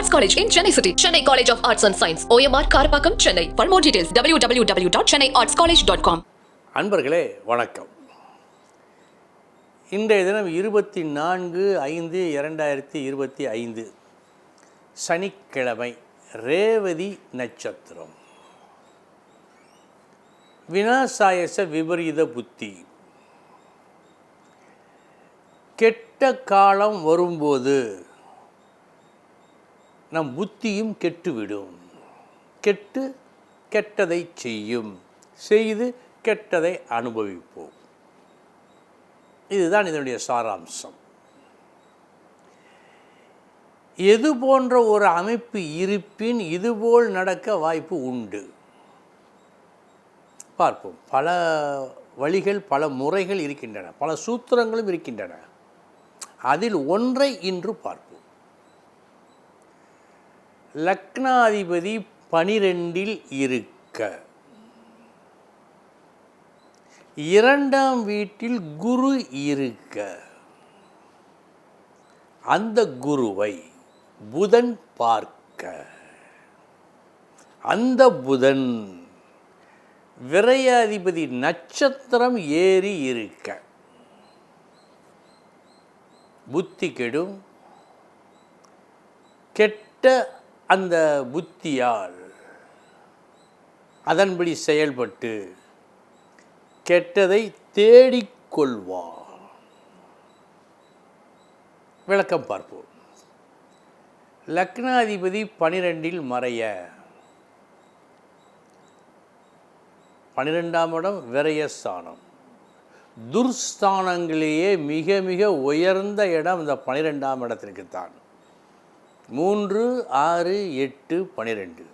Arts College in Chennai City. Chennai College of Arts and Science. OMR Karapakam, Chennai. For more details, www.chennaiartscollege.com. அன்பர்களே வணக்கம். இன்றைய தினம் 24/5/2025 சனிக்கிழமை, ரேவதி நட்சத்திரம். விநாசாயச விபரீத புத்தி. கெட்ட காலம் வரும்போது நம் புத்தியும் கெட்டுவிடும். கெட்டதை செய்து கெட்டதை அனுபவிப்போம். இதுதான் இதனுடைய சாராம்சம். எது போன்ற ஒரு அமைப்பு இருப்பின் இதுபோல் நடக்க வாய்ப்பு உண்டு. பார்ப்போம். பல வழிகள், பல முறைகள் இருக்கின்றன, பல சூத்திரங்களும் இருக்கின்றன. அதில் ஒன்றை இன்று பார்ப்போம். லக்னாதிபதி 12இல் இருக்க, 2ஆம் வீட்டில் குரு இருக்க, அந்த குருவை புதன் பார்க்க, அந்த புதன் விரையாதிபதி நட்சத்திரம் ஏறி இருக்க புத்தி கெடும். கெட்ட அந்த புத்தியால் அதன்படி செயல்பட்டு கெட்டதை தேடிக்கொள்வார். விளக்கம் பார்ப்போம். லக்னாதிபதி 12இல் மறைய, 12ஆம் இடம் விரயஸ்தானம். துர்ஸ்தானங்களிலேயே மிக மிக உயர்ந்த இடம் இந்த 12ஆம் இடத்திற்குத்தான். 3, 6, 8, 12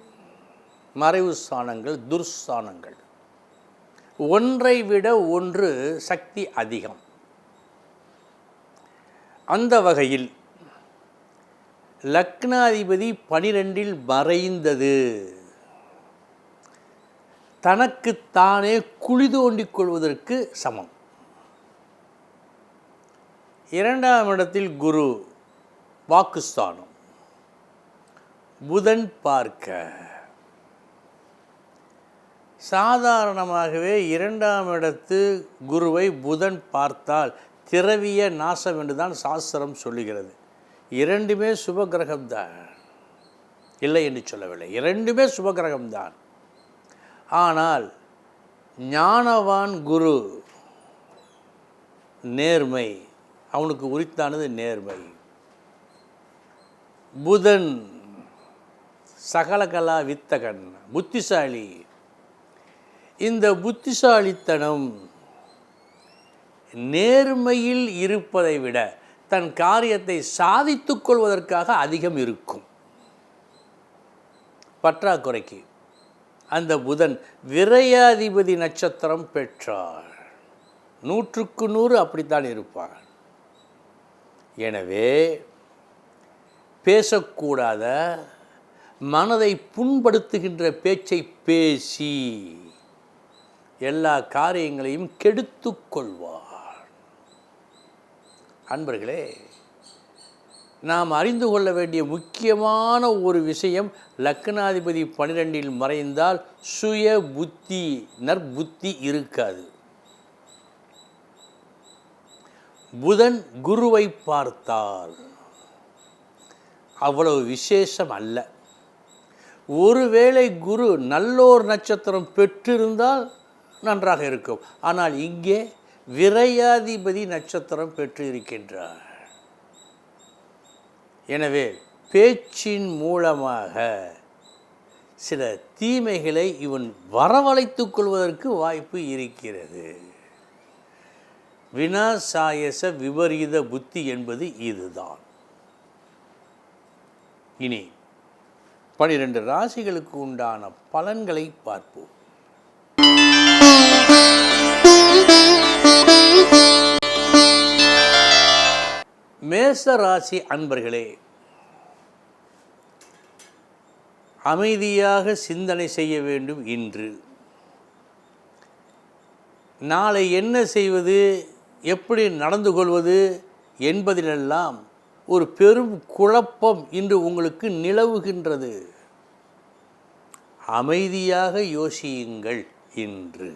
மறைவு ஸ்தானங்கள், துர்ஸ்தானங்கள். ஒன்றை விட ஒன்று சக்தி அதிகம். அந்த வகையில் லக்னாதிபதி 12இல் மறைந்தது தனக்குத்தானே குழி தோண்டிக் கொள்வதற்கு சமம். 2ஆம் இடத்தில் குரு, வாக்குஸ்தானம். புதன் பார்க்க, சாதாரணமாகவே 2ஆம் இடத்து குருவை புதன் பார்த்தால் திரவிய நாசம் என்றுதான் சாஸ்திரம் சொல்லுகிறது. இரண்டுமே சுபகிரகம்தான், இல்லை என்று சொல்லவில்லை, இரண்டுமே சுபகிரகம்தான். ஆனால் ஞானவான் குரு நேர்மை, அவனுக்கு உரித்தானது நேர்மை. புதன் சகலகலா வித்தகன், புத்திசாலி. இந்த புத்திசாலித்தனம் நேர்மையில் இருப்பதை விட தன் காரியத்தை சாதித்துக் கொள்வதற்காக அதிகம் இருக்கும். பற்றாக்குறைக்கு அந்த புதன் விரையாதிபதி நட்சத்திரம் பெற்றார். 100க்கு 100 அப்படித்தான் இருப்பார். எனவே பேசக்கூடாத, மனதை புண்படுத்துகின்ற பேச்சை பேசி எல்லா காரியங்களையும் கெடுத்து கொள்வார். அன்பர்களே, நாம் அறிந்து கொள்ள வேண்டிய முக்கியமான ஒரு விஷயம், லக்னாதிபதி 12இல் மறைந்தால் சுய புத்தி, நற்புத்தி இருக்காது. புதன் குருவை பார்த்தால் அவ்வளவு விசேஷம் அல்ல. ஒருவேளை குரு நல்லோர் நட்சத்திரம் பெற்றிருந்தால் நன்றாக இருக்கும். ஆனால் இங்கே விரையாதிபதி நட்சத்திரம் பெற்று இருக்கின்றார். எனவே பேச்சின் மூலமாக சில தீமைகளை இவன் வரவழைத்துக் கொள்வதற்கு வாய்ப்பு இருக்கிறது. விநாசாயச விபரீத புத்தி என்பது இதுதான். இனி 12 ராசிகளுக்கு உண்டான பலன்களை பார்ப்போம். மேச ராசி அன்பர்களே, அமைதியாக சிந்தனை செய்ய வேண்டும். இன்று நாளை என்ன செய்வது, எப்படி நடந்து கொள்வது என்பதிலெல்லாம் ஒரு பெரும் குழப்பம் இன்று உங்களுக்கு நிலவுகின்றது. அமைதியாக யோசியுங்கள் இன்று.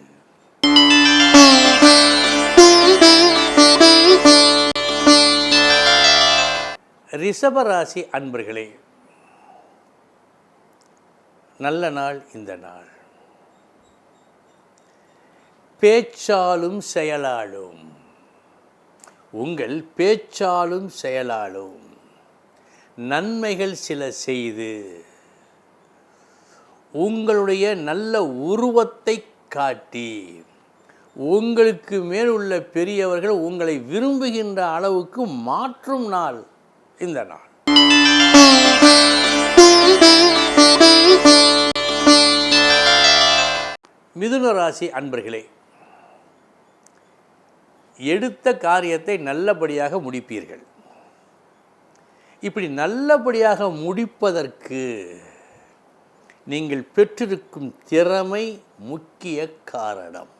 ரிஷபராசி அன்பர்களே, நல்ல நாள் இந்த நாள். பேச்சாலும் செயலாலும், உங்கள் பேச்சாலும் செயலாலும் நன்மைகள் சில செய்து உங்களுடைய நல்ல உருவத்தை காட்டி உங்களுக்கு மேல் உள்ள பெரியவர்கள் உங்களை விரும்புகின்ற அளவுக்கு மாற்றும் நாள் இந்த நாள். மிதுன ராசி அன்பர்களே, எடுத்த காரியத்தை நல்லபடியாக முடிப்பீர்கள். இப்படி நல்லபடியாக முடிப்பதற்கு நீங்கள் பெற்றிருக்கும் திறமை முக்கிய காரணம்.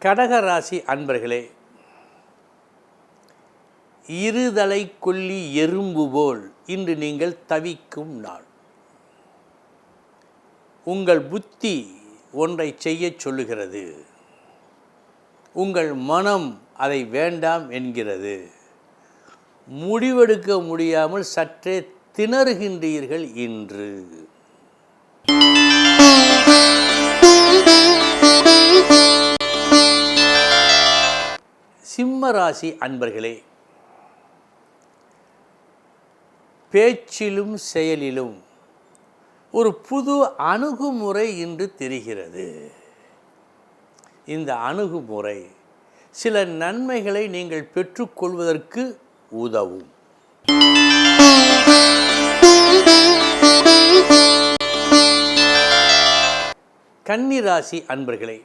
கடகராசி அன்பர்களே, இருதலை கொல்லி எறும்பு போல் இன்று நீங்கள் தவிக்கும் நாள். உங்கள் புத்தி ஒன்றை செய்ய சொல்லுகிறது, உங்கள் மனம் அதை வேண்டாம் என்கிறது. முடிவெடுக்க முடியாமல் சற்றே திணறுகின்றீர்கள் இன்று. சிம்ம ராசி அன்பர்களே, பேச்சிலும் செயலிலும் ஒரு புது அணுகுமுறை இன்று தெரிகிறது. இந்த அணுகுமுறை சில நன்மைகளை நீங்கள் பெற்றுக்கொள்வதற்கு உதவும். கன்னிராசி அன்பர்களே,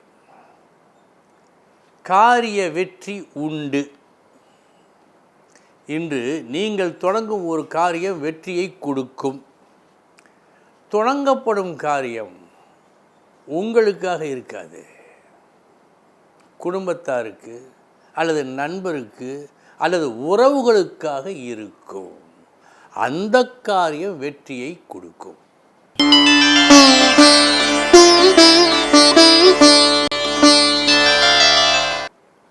காரிய வெற்றி உண்டு. இன்று நீங்கள் தொடங்கும் ஒரு காரியம் வெற்றியை கொடுக்கும். தொடங்கப்படும் காரியம் உங்களுக்காக இருக்காது, குடும்பத்தாருக்கு அல்லது நண்பருக்கு அல்லது உறவுகளுக்காக இருக்கும். அந்த காரியம் வெற்றியை கொடுக்கும்.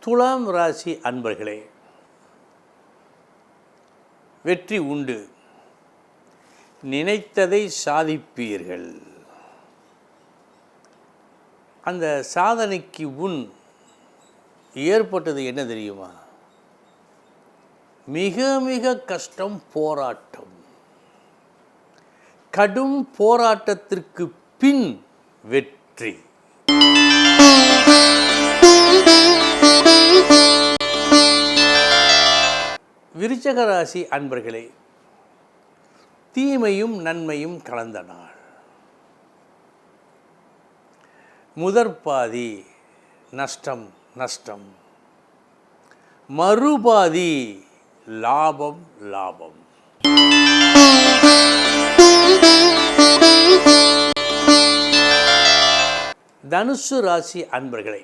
துலாம் ராசி அன்பர்களே, வெற்றி உண்டு. நினைத்ததை சாதிப்பீர்கள். அந்த சாதனைக்கு முன் ஏற்பட்டது என்ன தெரியுமா? மிக மிக கஷ்டம், போராட்டம். கடும் போராட்டத்திற்கு பின் வெற்றி. விருச்சிக ராசி அன்பர்களே, தீமையும் நன்மையும் கலந்த நாள். முதற்பாதி நஷ்டம் நஷ்டம், மறுபாதி லாபம் லாபம். தனுசு ராசி அன்பர்களே,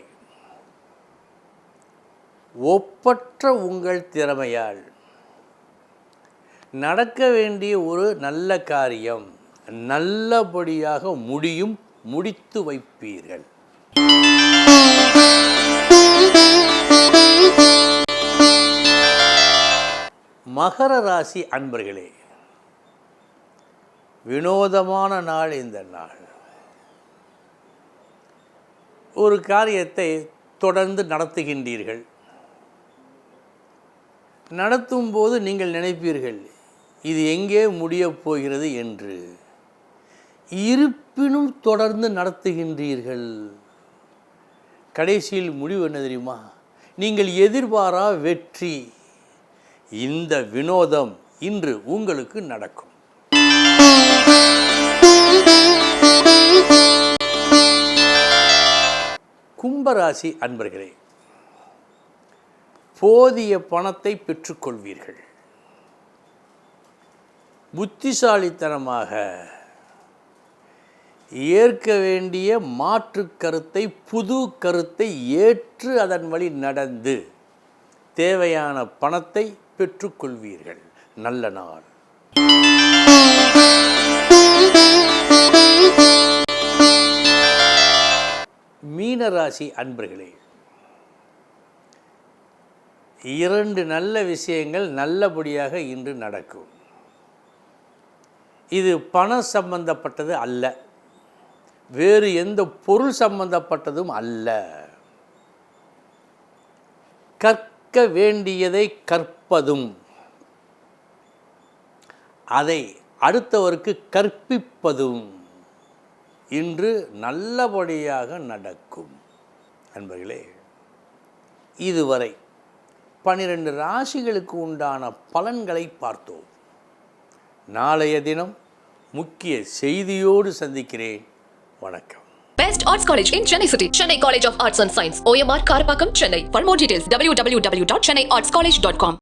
ஒப்பற்ற உங்கள் திறமையால் நடக்க வேண்டிய ஒரு நல்ல காரியம் நல்லபடியாக முடித்து வைப்பீர்கள். மகர ராசி அன்பர்களே, வினோதமான நாள் இந்த நாள். ஒரு காரியத்தை தொடர்ந்து நடத்துகின்றீர்கள். நடத்தும் போது நீங்கள் நினைப்பீர்கள், இது எங்கே முடியப் போகிறது என்று. இருப்பினும் தொடர்ந்து நடத்துகின்றீர்கள். கடைசியில் முடிவு என்ன தெரியுமா? நீங்கள் எதிர்பாரா வெற்றி. இந்த வினோதம் இன்று உங்களுக்கு நடக்கும். கும்பராசி அன்பர்களே, போதிய பணத்தை பெற்றுக்கொள்வீர்கள். புத்திசாலித்தனமாக ஏற்க வேண்டிய மாற்று கருத்தை, புது கருத்தை ஏற்று அதன் வழி நடந்து தேவையான பணத்தை பெற்றுக்கொள்வீர்கள். நல்ல நாள். மீனராசி அன்பர்களே, 2 நல்ல விஷயங்கள் நல்லபடியாக இன்று நடக்கும். இது பணம் சம்பந்தப்பட்டது அல்ல, வேறு எந்த பொருள் சம்பந்தப்பட்டதும் அல்ல. கற்க வேண்டியதை கற்பதும், அதை அடுத்தவருக்கு கற்பிப்பதும் இன்று நல்லபடியாக நடக்கும். நண்பர்களே, இதுவரை 12 ராசிகளுக்கு உண்டான பலன்களை பார்த்தோம். நாளைய தினம் முக்கிய செய்தியோடு சந்திக்கிறேன். வணக்கம். Best Arts College in Chennai City. Chennai College of Arts and Science. OMR Karapakam, Chennai. For more details, www.chennaiartscollege.com.